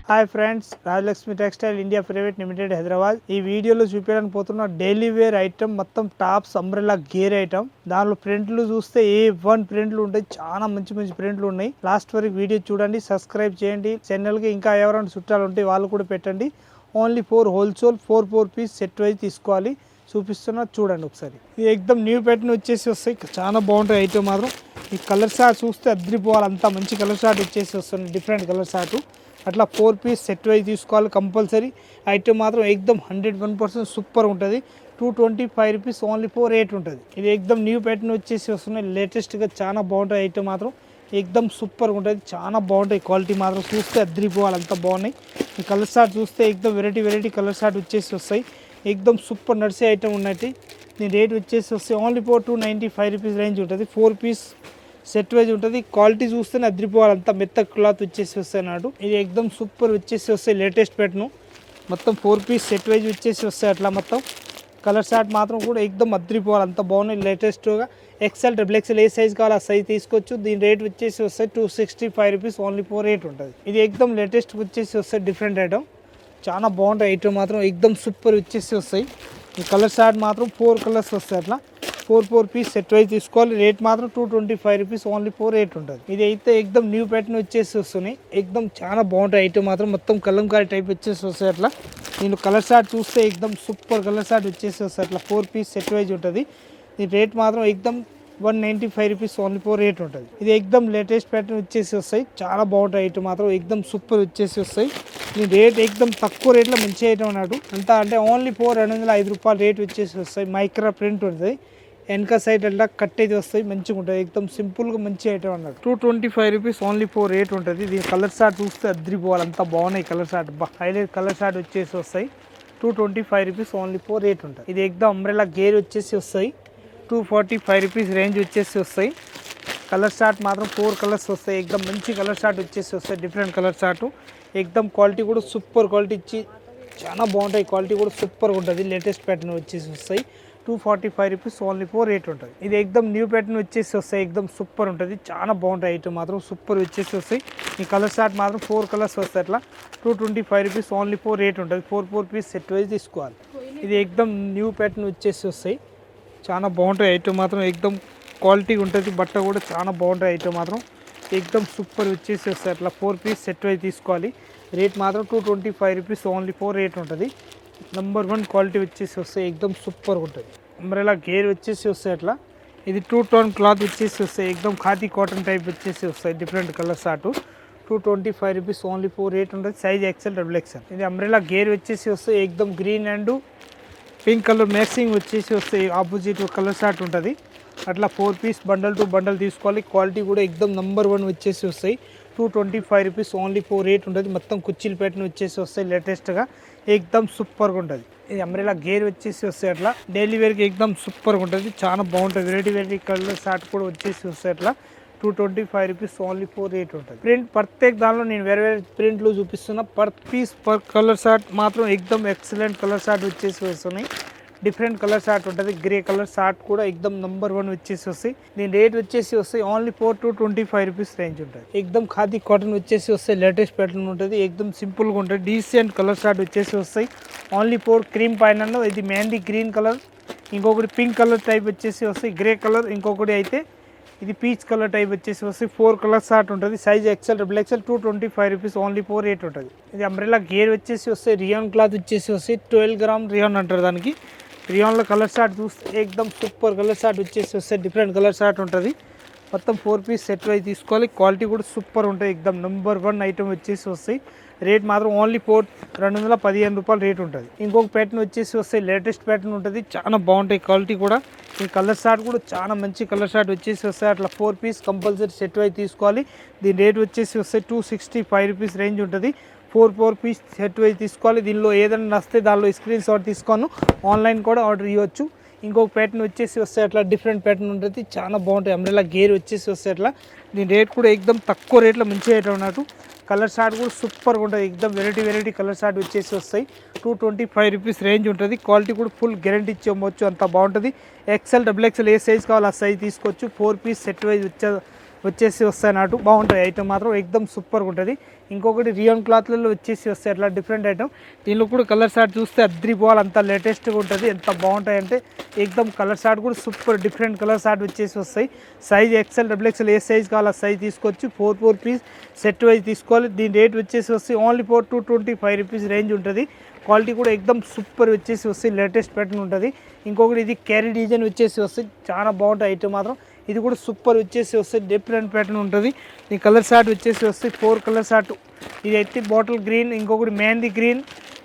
Hi friends, Rajalakshmi textile India private limited Hyderabad. ఈ వీడియోలో చూపించడానికి పోతున్న డైలీ వేర్ ఐటమ్ మొత్తం టాప్స్ అంబ్రెల్లా గేర్ ఐటమ్. దానిలో ప్రింట్లు చూస్తే A1 ప్రింట్లు ఉంటాయి. చాలా మంచి మంచి ప్రింట్లు ఉన్నాయి. లాస్ట్ వరకు వీడియో చూడండి, సబ్స్క్రైబ్ చేయండి ఛానల్ కి. ఇంకా ఎవరైనా చుట్టాలు ఉంటే వాళ్ళు కూడా పెట్టండి. Only 4 wholesale 4 piece set wise తీసుకోవాలి. చూపిస్తున్నా చూడండి ఒకసారి. ఇది ఎక్దమ్ న్యూ ప్యాటర్న్ వచ్చేసి వస్తాయి. చాలా బాగుంటాయి ఐటమ్ మాత్రం. ఈ కలర్ షార్ట్ చూస్తే అద్రిపోవాలి, అంత మంచి కలర్ షార్ట్ వచ్చేసి వస్తుంది. డిఫరెంట్ కలర్ షార్ట్ అట్లా 4 పీస్ సెట్ వైజ్ తీసుకోవాలి కంపల్సరీ. ఐటమ్ మాత్రం ఎక్దమ్ 101% సూపర్ ఉంటుంది. 225 రూపీస్ ఓన్లీ 4 ఉంటుంది. ఇది ఎక్దమ్ న్యూ ప్యాటర్న్ వచ్చేసి వస్తున్నాయి. లేటెస్ట్గా చాలా బాగుంటాయి ఐటమ్ మాత్రం. ఎక్దమ్ సూపర్ ఉంటుంది, చాలా బాగుంటాయి. క్వాలిటీ మాత్రం చూస్తే అద్రిపోవాలి, అంత బాగున్నాయి. ఈ కలర్ షార్ట్ చూస్తే ఎక్దమ్ వెరైటీ కలర్ షార్ట్ వచ్చేసి వస్తాయి. ఎక్దమ్ సూపర్ నడిసే ఐటమ్ ఉన్నాయి. దీని రేట్ వచ్చేసి వస్తే ఓన్లీ 295 రూపీస్ రేంజ్ ఉంటుంది. 4 పీస్ సెట్ వైజ్ ఉంటుంది. క్వాలిటీ చూస్తేనే అద్రిపోవాలి, అంతా మెత్త క్లాత్ వచ్చేసి వస్తాయి అన్నాడు. ఇది ఎక్దమ్ సూపర్ వచ్చేసి వస్తాయి. లేటెస్ట్ ప్యాటర్న్ మొత్తం 4 పీస్ సెట్ వైజ్ వచ్చేసి వస్తాయి. అట్లా మొత్తం కలర్ షార్ట్ మాత్రం కూడా ఎక్దమ్ అద్రిపోవాలి, అంత బాగున్నాయి. లేటెస్ట్గా XL, XXL ఏ సైజ్ కావాలి ఆ సైజ్ తీసుకోవచ్చు. దీని రేట్ వచ్చేసి వస్తాయి 265 రూపీస్ ఓన్లీ 4 ఉంటుంది. ఇది ఎక్దమ్ లేటెస్ట్ వచ్చేసి వస్తాయి. డిఫరెంట్ ఐటమ్, చాలా బాగుంటాయి ఐటమ్ మాత్రం. ఎక్దమ్ సూపర్ వచ్చేసి వస్తాయి. ఈ కలర్ షార్ట్ మాత్రం 4 కలర్స్ వస్తాయి. అట్లా 4 పీస్ సెట్ వైజ్ తీసుకోవాలి. రేట్ మాత్రం 225 రూపీస్ ఓన్లీ 4 ఉంటుంది. ఇది అయితే ఎక్దమ్ న్యూ ప్యాటర్న్ వచ్చేసి వస్తున్నాయి. ఎక్దమ్ చాలా బాగుంటాయి ఐటమ్ మాత్రం. మొత్తం కలంకారీ టైప్ వచ్చేసి వస్తాయి. అట్లా నేను కలర్ షార్ట్ చూస్తే ఎక్దమ్ సూపర్ కలర్ షార్ట్ వచ్చేసి వస్తాయి. అట్లా 4 పీస్ సెట్ వైజ్ ఉంటుంది. ఈ రేట్ మాత్రం ఎక్దమ్ 195 రూపీస్ ఓన్లీ 4 ఉంటుంది. ఇది ఎక్దమ్ లేటెస్ట్ ప్యాటర్న్ వచ్చేసి వస్తాయి. చాలా బాగుంటాయి ఐటమ్ మాత్రం. ఎక్దమ్ సూపర్ వచ్చేసి వస్తాయి. ఈ రేట్ ఎక్దమ్ తక్కువ రేట్లో మంచి ఐటమ్ అన్నాడు. అంతా అంటే ఓన్లీ 205 రూపాయలు రేట్ వచ్చేసి వస్తాయి. మైక్రా ప్రింట్ ఉంటుంది. వెనక సైడ్ అలా కట్టేది వస్తాయి, మంచిగా ఉంటుంది. ఎక్దమ్ సింపుల్గా మంచి ఐటమ్ అన్నాడు. 225 రూపీస్ ఓన్లీ 4 ఉంటుంది. దీని కలర్ షార్ట్ చూస్తే అద్రిపోవాలి, అంతా బాగున్నాయి colour short. Highlight colour short వచ్చేసి వస్తాయి. 225 రూపీస్ ఓన్లీ 4 ఉంటుంది. ఇది ఎక్దమ్ అంబ్రెల్లా గేర్ వచ్చేసి వస్తాయి. 245 రూపీస్ రేంజ్ వచ్చేసి వస్తాయి. కలర్ షార్ట్ మాత్రం 4 కలర్స్ వస్తాయి. ఎక్దమ్ మంచి కలర్ షార్ట్ వచ్చేసి వస్తాయి. Different colour short. ఎక్దమ్ క్వాలిటీ కూడా సూపర్ క్వాలిటీ ఇచ్చి చాలా బాగుంటాయి. క్వాలిటీ కూడా సూపర్గా ఉంటుంది. లేటెస్ట్ ప్యాటర్న్ వచ్చేసి వస్తాయి. 245 రూపీస్ ఓన్లీ 4 ఉంటుంది. ఇది ఎక్దమ్ న్యూ ప్యాటర్న్ వచ్చేసి వస్తాయి. ఎక్దమ్ సూపర్ ఉంటుంది, చాలా బాగుంటాయి ఐటమ్ మాత్రం. సూపర్ వచ్చేసి వస్తాయి. ఈ కలర్ షార్ట్ మాత్రం 4 కలర్స్ వస్తాయి. అట్లా 225 రూపీస్ ఓన్లీ 4 ఉంటుంది. 4 పీస్ సెట్ వైజ్ తీసుకోవాలి. ఇది ఎక్దమ్ న్యూ ప్యాటర్న్ వచ్చేసి వస్తాయి. చాలా బాగుంటాయి ఐటమ్ మాత్రం. ఎక్దమ్ క్వాలిటీ ఉంటుంది. బట్ట కూడా చాలా బాగుంటాయి ఐటమ్ మాత్రం. ఎక్దమ్ సూపర్ వచ్చేసి వస్తాయి. అట్లా 4 పీస్ సెట్ వైజ్ తీసుకోవాలి. రేట్ మాత్రం 225 రూపీస్ ఓన్లీ 4 ఉంటుంది. నెంబర్ 1 క్వాలిటీ వచ్చేసి వస్తాయి. ఎక్దమ్ సూపర్ ఉంటుంది. అంబ్రెల్లా గేర్ వచ్చేసి వస్తాయి. అట్లా ఇది 2 టోన్ క్లాత్ వచ్చేసి వస్తాయి. ఎక్దమ్ ఖాదీ కాటన్ టైప్ వచ్చేసి వస్తాయి. Different colour short. 225 rupees only 4 ఉంటుంది. Size XL, XXL. ఇది అంబ్రెల్లా గేర్ వచ్చేసి వస్తాయి. ఎక్దమ్ green and pink colour matching వచ్చేసి వస్తాయి. ఆపోజిట్ కలర్ షార్ట్ ఉంటుంది. అట్లా 4 పీస్ బండల్ టు బండల్ తీసుకోవాలి. క్వాలిటీ కూడా ఎక్దమ్ నెంబర్ 1 వచ్చేసి వస్తాయి. 225 రూపీస్ ఓన్లీ 4 ఉంటుంది. మొత్తం కుర్చీల ప్యాటర్న్ వచ్చేసి వస్తాయి. లేటెస్ట్గా ఎక్దమ్ సూపర్గా ఉంటుంది. ఇది అంబ్రెల్లా గేర్ వచ్చేసి వస్తాయి. అట్లా డైలీ వేర్కి ఎక్దమ్ సూపర్గా ఉంటుంది, చాలా బాగుంటుంది. వెరైటీ కలర్ షార్ట్ కూడా వచ్చేసి వస్తాయి. అట్లా 225 రూపీస్ ఓన్లీ 4 ఉంటుంది. ప్రింట్ ప్రత్యేక దానిలో నేను వేరే ప్రింట్లు చూపిస్తున్నా. Per piece per colour short మాత్రం ఎక్దమ్ ఎక్సలెంట్ కలర్ షార్ట్ వచ్చేసి వస్తున్నాయి. డిఫరెంట్ కలర్ షార్ట్ ఉంటుంది. గ్రే కలర్ షార్ట్ కూడా ఎక్దమ్ నెంబర్ 1 వచ్చేసి వస్తాయి. దీని రేట్ వచ్చేసి వస్తాయి ఓన్లీ 425 రూపీస్ రేంజ్ ఉంటుంది. ఎక్దమ్ ఖాదీ కాటన్ వచ్చేసి వస్తాయి. లేటెస్ట్ ప్యాటర్న్ ఉంటుంది. ఎక్దమ్ సింపుల్గా ఉంటుంది. డీసెంట్ కలర్ షార్ట్ వచ్చేసి వస్తాయి. ఓన్లీ 4 క్రీమ్ పైన. ఇది మెహందీ గ్రీన్ కలర్, ఇంకొకటి పింక్ కలర్ టైప్ వచ్చేసి వస్తాయి. గ్రే కలర్, ఇంకొకటి అయితే ఇది పీచ్ కలర్ టైప్ వచ్చేసి వస్తాయి. 4 కలర్ షార్ట్ ఉంటుంది. Size XL, XXL. 225 rupees only 4 ఉంటుంది. ఇది అంబ్రెల్లా గేర్ వచ్చేసి వస్తాయి. రియాన్ క్లాత్ వచ్చేసి వస్తాయి. 12 గ్రామ్ రియాన్ అంటారు దానికి. రియాన్లో కలర్ షార్ట్ చూస్తే ఎక్దమ్ సూపర్ కలర్ షార్ట్ వచ్చేసి వస్తాయి. డిఫరెంట్ కలర్ షార్ట్ ఉంటుంది. మొత్తం 4 పీస్ సెట్ వైజ్ తీసుకోవాలి. క్వాలిటీ కూడా సూపర్ ఉంటుంది. ఎక్దమ్ నెంబర్ 1 ఐటమ్ వచ్చేసి వస్తాయి. రేట్ మాత్రం ఓన్లీ 215 రూపాయలు రేట్ ఉంటుంది. ఇంకొక ప్యాటర్న్ వచ్చేసి వస్తాయి. లేటెస్ట్ ప్యాటర్న్ ఉంటుంది, చాలా బాగుంటాయి. క్వాలిటీ కూడా ఈ కలర్ షార్ట్ కూడా చాలా మంచి కలర్ షార్ట్ వచ్చేసి వస్తాయి. అట్లా 4 పీస్ కంపల్సరీ సెట్ వైజ్ తీసుకోవాలి. దీని రేట్ వచ్చేసి వస్తాయి 265 రూపీస్ రేంజ్ ఉంటుంది. 4 పీస్ సెట్ వైజ్ తీసుకోవాలి. దీనిలో ఏదైనా నస్తే దానిలో స్క్రీన్ షాట్ తీసుకోను, ఆన్లైన్ కూడా ఆర్డర్ ఇవ్వచ్చు. ఇంకొక ప్యాటర్న్ వచ్చేసి వస్తాయి. అట్లా డిఫరెంట్ ప్యాటర్న్ ఉంటుంది, చాలా బాగుంటాయి. అంబ్రెల్లా గేర్ వచ్చేసి వస్తాయి. అట్లా దీని రేట్ కూడా ఎక్దమ్ తక్కువ రేట్లో మంచిగా ఐటమ్ అన్నట్టు. కలర్ షార్ట్ కూడా సూపర్గా ఉంటుంది. ఎక్దమ్ వెరైటీ కలర్ షార్ట్ వచ్చేసి వస్తాయి. 225 రూపీస్ రేంజ్ ఉంటుంది. క్వాలిటీ కూడా ఫుల్ గ్యారెంటీ ఇచ్చి అమ్మవచ్చు, అంత బాగుంటుంది. XL, XXL ఏ సైజ్ కావాలి ఆ సైజ్ తీసుకోవచ్చు. 4 పీస్ సెట్ వైజ్ వచ్చేసి వస్తాయి అన్నట్టు. బాగుంటాయి ఐటమ్ మాత్రం ఎక్దమ్ సూపర్గా ఉంటుంది. ఇంకొకటి రియాన్ క్లాత్లలో వచ్చేసి వస్తాయి అట్లా డిఫరెంట్ ఐటమ్. దీనిలో కూడా కలర్ షార్ట్ చూస్తే అద్రిపోవాలి, అంత లేటెస్ట్గా ఉంటుంది. ఎంత బాగుంటాయి అంటే ఎక్దమ్ కలర్ షార్ట్ కూడా సూపర్ డిఫరెంట్ కలర్ షార్ట్ వచ్చేసి వస్తాయి. సైజ్ ఎక్సెల్ XXL ఏ సైజ్ కావాలి ఆ సైజ్ తీసుకోవచ్చు. 4 పీస్ సెట్ వైజ్ తీసుకోవాలి. దీని రేట్ వచ్చేసి వస్తాయి ఓన్లీ 225 రూపీస్ రేంజ్ ఉంటుంది. క్వాలిటీ కూడా ఎక్దమ్ సూపర్ వచ్చేసి వస్తాయి, లేటెస్ట్ ప్యాటర్న్ ఉంటుంది. ఇంకొకటి ఇది క్యారీ డిజైన్ వచ్చేసి వస్తాయి, చాలా బాగుంటాయి ఐటమ్ మాత్రం. ఇది కూడా సూపర్ వచ్చేసి వస్తాయి, డిఫరెంట్ ప్యాటర్న్ ఉంటుంది. ఈ కలర్ షార్ట్ వచ్చేసి వస్తాయి 4 కలర్ షార్ట్. ఇది అయితే బాటిల్ గ్రీన్, ఇంకొకటి మెహందీ గ్రీన్,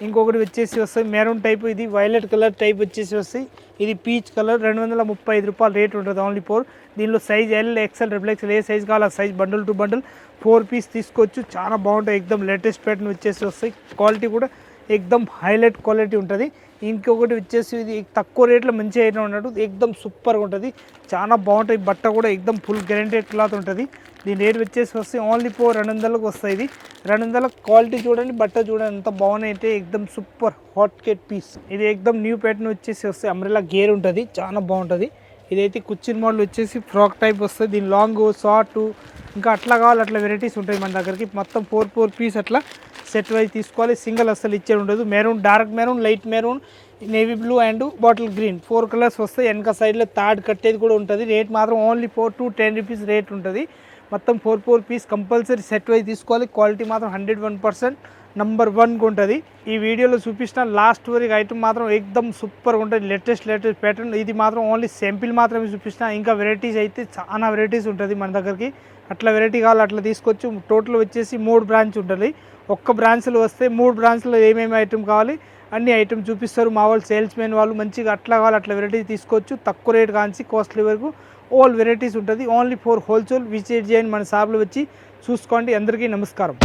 ఇంకొకటి వచ్చేసి వస్తాయి మెరూన్ టైప్, ఇది వైలెట్ కలర్ టైప్ వచ్చేసి వస్తాయి. ఇది పీచ్ కలర్ 235 రూపాయలు రేట్ ఉంటుంది ఓన్లీ 4. దీనిలో సైజ్ XXL ఏ సైజ్ కావాలి ఆ size bundle to bundle 4 piece తీసుకోవచ్చు. చాలా బాగుంటాయి, ఎక్దమ్ లేటెస్ట్ ప్యాటర్న్ వచ్చేసి వస్తాయి. క్వాలిటీ కూడా ఎక్దమ్ హైలైట్ క్వాలిటీ ఉంటుంది. ఇంకొకటి వచ్చేసి ఇది తక్కువ రేట్లో మంచి ఐటమ్ ఉన్నట్టు ఎక్దమ్ సూపర్గా ఉంటుంది, చాలా బాగుంటుంది. బట్ట కూడా ఎక్దమ్ ఫుల్ గ్యారెంటెడ్ క్లాత్ ఉంటుంది. దీని రేట్ వచ్చేసి వస్తే ఓన్లీ 200కు వస్తాయి. ఇది 200 క్వాలిటీ చూడండి, బట్ట చూడండి ఎంత బాగున్నాయి అంటే ఎక్దమ్ సూపర్ హాట్ కేట్ పీస్. ఇది ఎక్దమ్ న్యూ ప్యాటర్న్ వచ్చేసి వస్తే అంబ్రెల్లా గేర్ ఉంటుంది, చాలా బాగుంటుంది. ఇదైతే కుచ్చిన్ మోడల్ వచ్చేసి ఫ్రాక్ టైప్ వస్తుంది. దీని లాంగ్ షార్ట్ ఇంకా అట్లా కావాలి అట్లా వెరైటీస్ ఉంటాయి మన దగ్గరికి. మొత్తం 4 పీస్ అట్లా సెట్ వైజ్ తీసుకోవాలి. సింగిల్ అస్సలు ఇచ్చే ఉండదు. Maroon, dark maroon, light maroon, navy blue and bottle green 4 colours వస్తాయి. వెనక సైడ్లో థర్డ్ కట్టేది కూడా ఉంటుంది. రేట్ మాత్రం ఓన్లీ 410 రూపీస్ రేట్ ఉంటుంది. మొత్తం 4 పీస్ కంపల్సరీ సెట్ వైజ్ తీసుకోవాలి. క్వాలిటీ మాత్రం 101% నంబర్ 1గా ఉంటుంది. ఈ వీడియోలో చూపించిన లాస్ట్ వరకు ఐటమ్ మాత్రం ఎక్దమ్ సూపర్గా ఉంటుంది, లేటెస్ట్ ప్యాటర్న్. ఇది మాత్రం ఓన్లీ శాంపిల్ మాత్రమే చూపించిన, ఇంకా వెరైటీస్ అయితే చాలా వెరైటీస్ ఉంటుంది మన దగ్గరికి. అట్లా వెరైటీ కావాలి అట్లా తీసుకోవచ్చు. టోటల్ వచ్చేసి 3 బ్రాంచ్ ఉంటుంది. ఒక్క బ్రాంచ్లో వస్తే 3 బ్రాంచ్లో ఏమేమి ఐటమ్ కావాలి అన్ని ఐటమ్ చూపిస్తారు మా వాళ్ళు, సేల్స్ మెన్ వాళ్ళు. మంచిగా అట్లా కావాలి అట్లా వెరైటీస్ తీసుకోవచ్చు. తక్కువ రేట్ కాంచి కాస్ట్లీ వరకు ఆల్ వెరైటీస్ ఉంటుంది. ఓన్లీ 4 హోల్సేల్ విజిట్ చేయండి మన షాప్లో వచ్చి చూసుకోండి. అందరికీ నమస్కారం.